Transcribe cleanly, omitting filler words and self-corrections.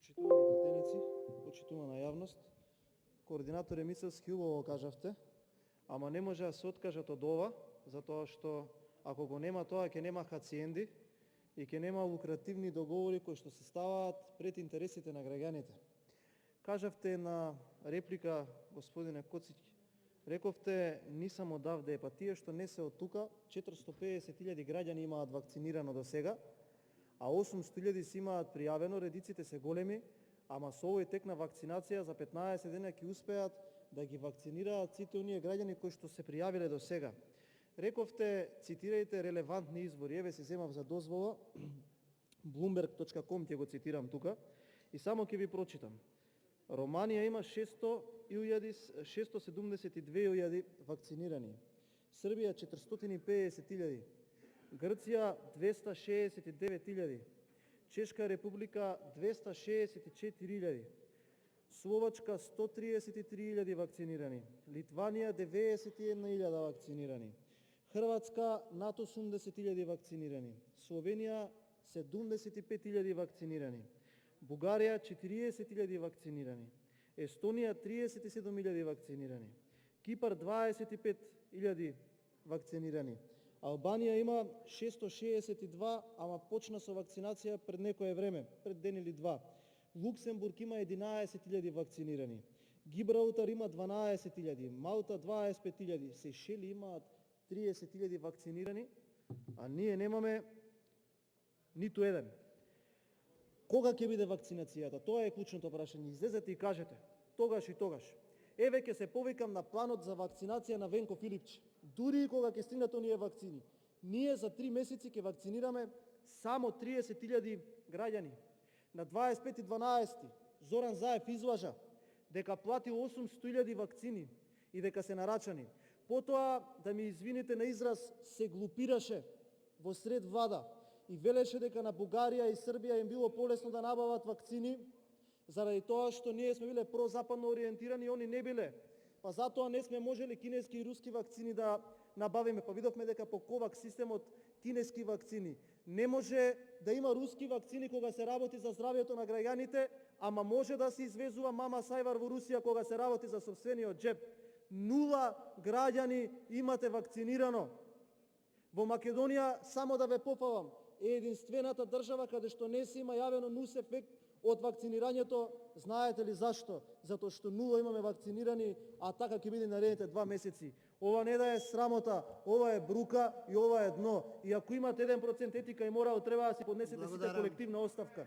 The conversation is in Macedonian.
Почитувани пратеници, почитувана јавност, координатор Емицевски убаво кажавте, ама не може да се откажат од ова, затоа што ако го нема тоа, ќе нема хациенди и ќе нема лукративни договори кои што се ставаат пред интересите на граѓаните. Кажавте на реплика, господине Коцич, рековте не само давде, па тие што не се од тука, 450.000 граѓани имаат вакцинирано до сега, а 800.000 си имаат пријавено, редиците се големи, ама со овој тек на вакцинација за 15 дена ќе успеат да ги вакцинираат сите оние граѓани кои што се пријавиле до сега. Рековте, цитирајте релевантни извори, еве се земав за дозвола, bloomberg.com ќе го цитирам тука, и само ќе ви прочитам. Романија има 672.000 вакцинирани, Србија 450.000, Грција 269.000, Чешка република 264.000, Словачка 133.000 вакцинирани, Литванија 91.000 вакцинирани, Хрватска над 80.000 вакцинирани, Словенија 75.000 вакцинирани, Бугарија 40.000 вакцинирани, Естонија 37.000 вакцинирани, Кипар 25.000 вакцинирани, Албанија има 662, ама почна со вакцинација пред некое време, пред ден или два. Луксембург има 11.000 вакцинирани, Гибралтар има 12.000, Малта 25.000, Сешели имаат 30.000 вакцинирани, а ние немаме ниту еден. Кога ќе биде вакцинацијата? Тоа е клучното прашање. Излезете и кажете, тогаш и тогаш. Еве ќе се повикам на планот за вакцинација на Венко Филипче. Дури и кога ќе стигнат оние вакцини. Ние за 3 месеци ќе вакцинираме само 30.000 граѓани. На 25.12. Зоран Заев излажа дека платил 800.000 вакцини и дека се нарачани. Потоа, да ми извините на израз, се глупираше во сред влада и велеше дека на Бугарија и Србија им било полесно да набават вакцини, заради тоа што ние сме биле прозападно ориентирани и они не биле. Па затоа не сме можели кинески и руски вакцини да набавиме. Па видовме дека по ковакс системот кинески вакцини не може да има руски вакцини кога се работи за здравјето на граѓаните, ама може да се извезува мама Сајвар во Русија кога се работи за сопствениот джеб. 0 граѓани имате вакцинирано. Во Македонија, само да ве пофалам, е единствената држава каде што не се има јавено нус ефект од вакцинирањето. Знаете ли зашто? Затоа што 0 имаме вакцинирани, а така ќе биде наредните 2 месеци. Ова не да е срамота, ова е брука и ова е дно. И ако имате 1% етика и морал, треба да си поднесете сите колективна оставка.